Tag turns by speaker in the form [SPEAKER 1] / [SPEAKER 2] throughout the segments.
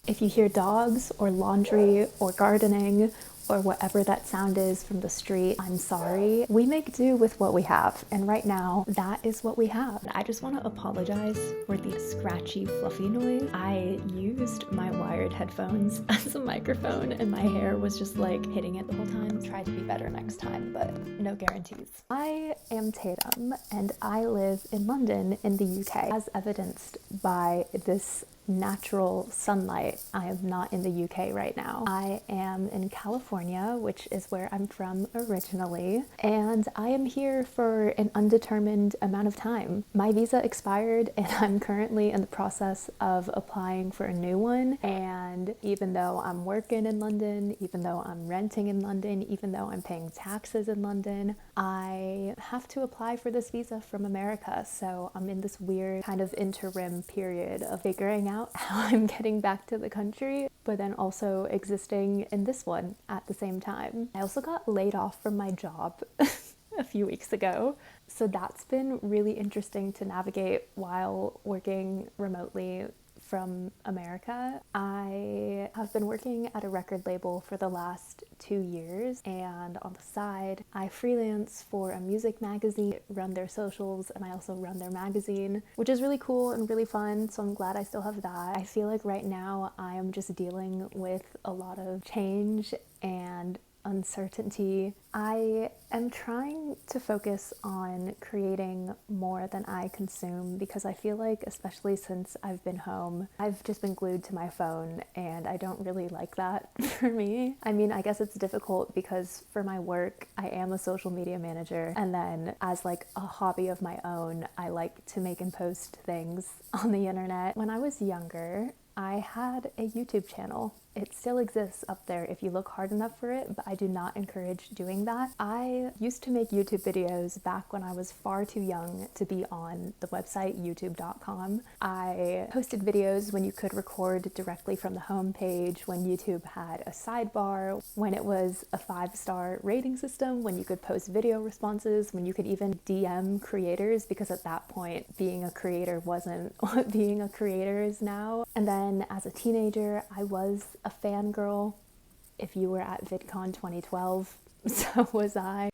[SPEAKER 1] If you hear dogs or laundry or gardening or whatever that sound is from the street, I'm sorry. We make do with what we have, and right now, that is what we have. I just want to apologize for the scratchy, fluffy noise. I used my wired headphones as a microphone, and my hair was just like hitting it the whole time. Try to be better next time, but no guarantees. I am Tatum, and I live in London in the UK, as evidenced by this natural sunlight. I am not in the UK right now. I am in California, which is where I'm from originally, and I am here for an undetermined amount of time. My visa expired and I'm currently in the process of applying for a new one, and even though I'm working in London, even though I'm renting in London, even though I'm paying taxes in London, I have to apply for this visa from America, so I'm in this weird kind of interim period of figuring out how I'm getting back to the country, but then also existing in this one at the same time. I also got laid off from my job a few weeks ago, so that's been really interesting to navigate while working remotely from America. I have been working at a record label for the last 2 years, and on the side I freelance for a music magazine, run their socials, and I also run their magazine, which is really cool and really fun, so I'm glad I still have that. I feel like right now I am just dealing with a lot of change and uncertainty. I am trying to focus on creating more than I consume, because I feel like, especially since I've been home, I've just been glued to my phone, and I don't really like that for me. I mean, I guess it's difficult because for my work, I am a social media manager, and then as like a hobby of my own, I like to make and post things on the internet. When I was younger, I had a YouTube channel. It still exists up there if you look hard enough for it, but I do not encourage doing that. I used to make YouTube videos back when I was far too young to be on the website youtube.com. I posted videos when you could record directly from the homepage, when YouTube had a sidebar, when it was a 5-star rating system, when you could post video responses, when you could even DM creators, because at that point, being a creator wasn't what being a creator is now. And then as a teenager, I was a fangirl. If you were at VidCon 2012, so was I.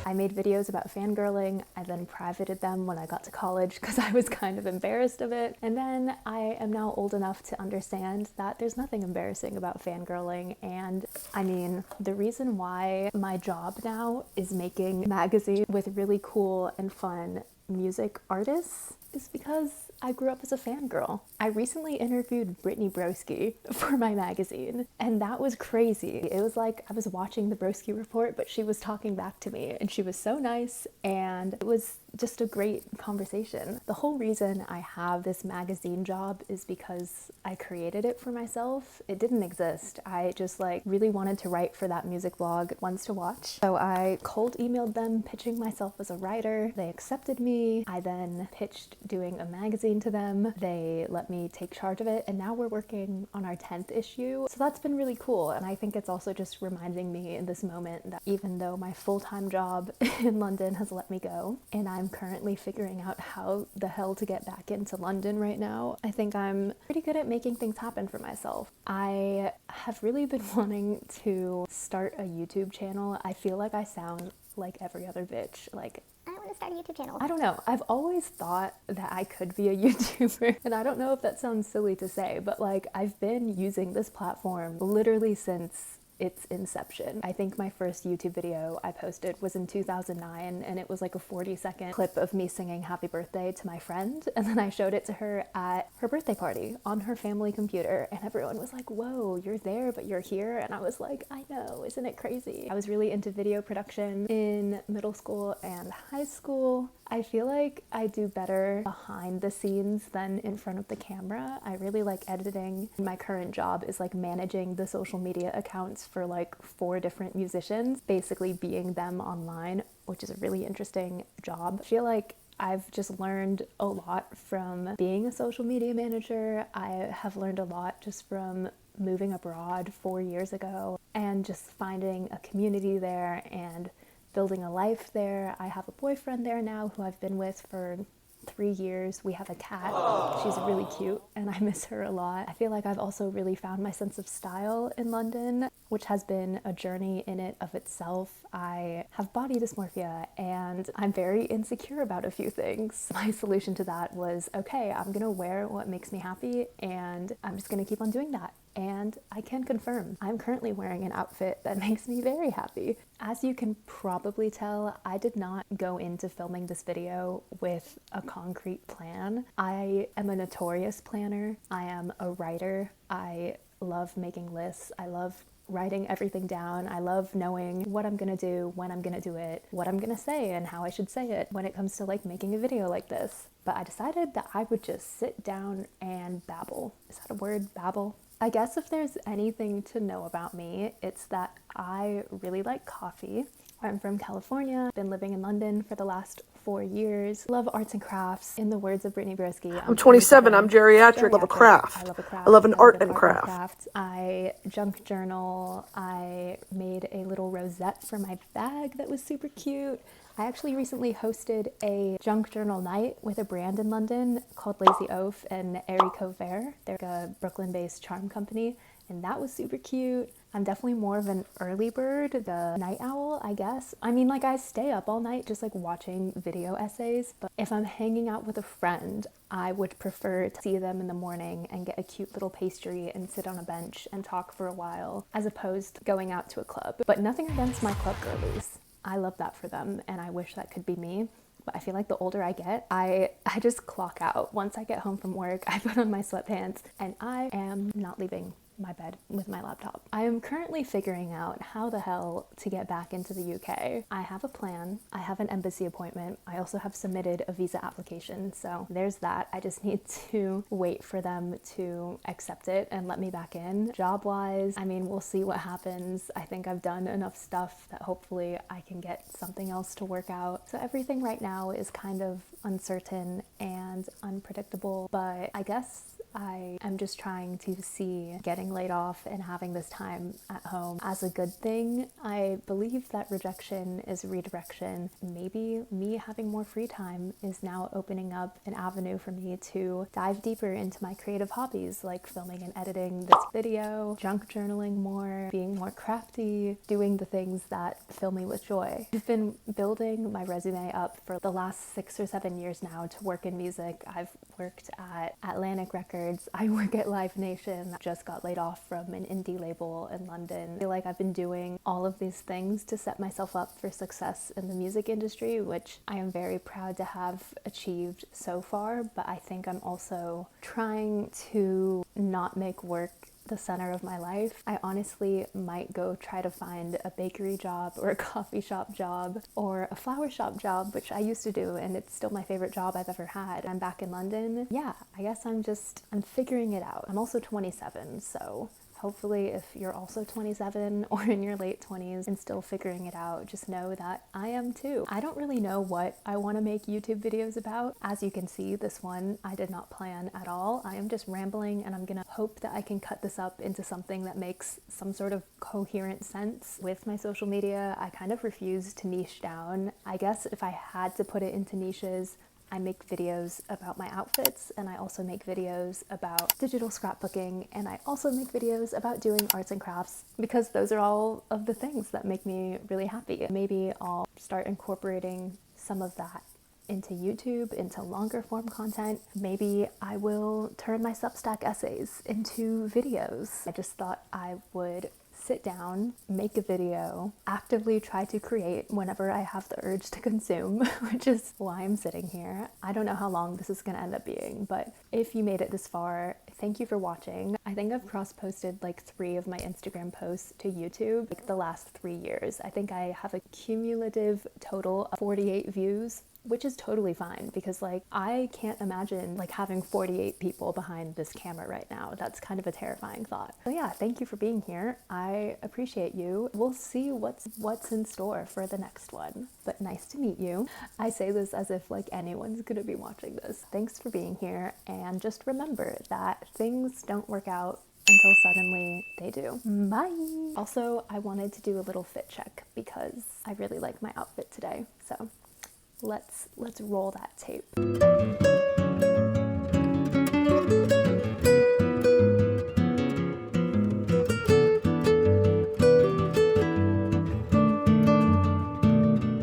[SPEAKER 1] I made videos about fangirling. I then privated them when I got to college because I was kind of embarrassed of it. And then I am now old enough to understand that there's nothing embarrassing about fangirling. And I mean, the reason why my job now is making magazines with really cool and fun music artists is because I grew up as a fangirl. I recently interviewed Brittany Broski for my magazine, and that was crazy. It was like I was watching the Broski Report, but she was talking back to me, and she was so nice, and it was just a great conversation. The whole reason I have this magazine job is because I created it for myself. It didn't exist. I just like really wanted to write for that music blog, Ones to Watch. So I cold emailed them pitching myself as a writer. They accepted me. I then pitched doing a magazine to them. They let me take charge of it, and now we're working on our 10th issue. So that's been really cool, and I think it's also just reminding me in this moment that even though my full-time job in London has let me go, and I'm currently figuring out how the hell to get back into London right now, I think I'm pretty good at making things happen for myself. I have really been wanting to start a YouTube channel. I feel like I sound like every other bitch, like,
[SPEAKER 2] I want to start a YouTube channel.
[SPEAKER 1] I don't know. I've always thought that I could be a YouTuber, and I don't know if that sounds silly to say, but like I've been using this platform literally since its inception. I think my first YouTube video I posted was in 2009, and it was like a 40-second clip of me singing happy birthday to my friend, and then I showed it to her at her birthday party on her family computer, and everyone was like, whoa, you're there but you're here, and I was like, I know, isn't it crazy? I was really into video production in middle school and high school. I feel like I do better behind the scenes than in front of the camera. I really like editing. My current job is like managing the social media accounts for like 4 different musicians, basically being them online, which is a really interesting job. I feel like I've just learned a lot from being a social media manager. I have learned a lot just from moving abroad 4 years ago and just finding a community there and building a life there. I have a boyfriend there now who I've been with for 3 years. We have a cat. She's really cute and I miss her a lot. I feel like I've also really found my sense of style in London, which has been a journey in it of itself. I have body dysmorphia and I'm very insecure about a few things. My solution to that was, okay, I'm gonna wear what makes me happy and I'm just gonna keep on doing that. And I can confirm, I'm currently wearing an outfit that makes me very happy. As you can probably tell, I did not go into filming this video with a concrete plan. I am a notorious planner. I am a writer. I love making lists. I love writing everything down. I love knowing what I'm gonna do, when I'm gonna do it, what I'm gonna say, and how I should say it when it comes to like making a video like this. But I decided that I would just sit down and babble. Is that a word? Babble? I guess if there's anything to know about me, it's that I really like coffee. I'm from California, been living in London for the last 4 years. Love arts and crafts. In the words of Brittany Broski,
[SPEAKER 2] I'm 27, I'm geriatric. I love a craft.
[SPEAKER 1] I love a craft.
[SPEAKER 2] I love an
[SPEAKER 1] I love
[SPEAKER 2] art and craft.
[SPEAKER 1] I junk journal. I made a little rosette for my bag that was super cute. I actually recently hosted a junk journal night with a brand in London called Lazy Oaf and Airy Cover. They're a Brooklyn-based charm company, and that was super cute. I'm definitely more of an early bird, the night owl, I guess. I mean, like, I stay up all night just like watching video essays, but if I'm hanging out with a friend, I would prefer to see them in the morning and get a cute little pastry and sit on a bench and talk for a while, as opposed to going out to a club. But nothing against my club girlies. I love that for them, and I wish that could be me. But I feel like the older I get, I just clock out. Once I get home from work, I put on my sweatpants, and I am not leaving my bed with my laptop. I am currently figuring out how the hell to get back into the UK. I have a plan. I have an embassy appointment. I also have submitted a visa application, so there's that. I just need to wait for them to accept it and let me back in. Job-wise, I mean, we'll see what happens. I think I've done enough stuff that hopefully I can get something else to work out. So everything right now is kind of uncertain and unpredictable, but I guess I am just trying to see getting laid off and having this time at home as a good thing. I believe that rejection is redirection. Maybe me having more free time is now opening up an avenue for me to dive deeper into my creative hobbies, like filming and editing this video, junk journaling more, being more crafty, doing the things that fill me with joy. I've been building my resume up for the last 6 or 7 years now to work in music. I've worked at Atlantic Records. I work at Live Nation. Just got laid off from an indie label in London. I feel like I've been doing all of these things to set myself up for success in the music industry, which I am very proud to have achieved so far, but I think I'm also trying to not make work the center of my life. I honestly might go try to find a bakery job or a coffee shop job or a flower shop job, which I used to do, and it's still my favorite job I've ever had. I'm back in London. Yeah, I guess I'm figuring it out. I'm also 27, so hopefully if you're also 27 or in your late 20s and still figuring it out, just know that I am too. I don't really know what I want to make YouTube videos about. As you can see, this one I did not plan at all. I am just rambling, and I'm gonna hope that I can cut this up into something that makes some sort of coherent sense. With my social media, I kind of refuse to niche down. I guess if I had to put it into niches, I make videos about my outfits, and I also make videos about digital scrapbooking, and I also make videos about doing arts and crafts, because those are all of the things that make me really happy. Maybe I'll start incorporating some of that into YouTube, into longer form content. Maybe I will turn my Substack essays into videos. I just thought I would sit down, make a video, actively try to create whenever I have the urge to consume, which is why I'm sitting here. I don't know how long this is gonna end up being, but if you made it this far, thank you for watching. I think I've cross-posted like 3 of my Instagram posts to YouTube like the last 3 years. I think I have a cumulative total of 48 views, which is totally fine, because like I can't imagine like having 48 people behind this camera right now. That's kind of a terrifying thought. So yeah, thank you for being here. I appreciate you. We'll see what's in store for the next one, but nice to meet you. I say this as if like anyone's gonna be watching this. Thanks for being here, and just remember that things don't work out until suddenly they do. Bye! Also, I wanted to do a little fit check because I really like my outfit today, so Let's roll that tape.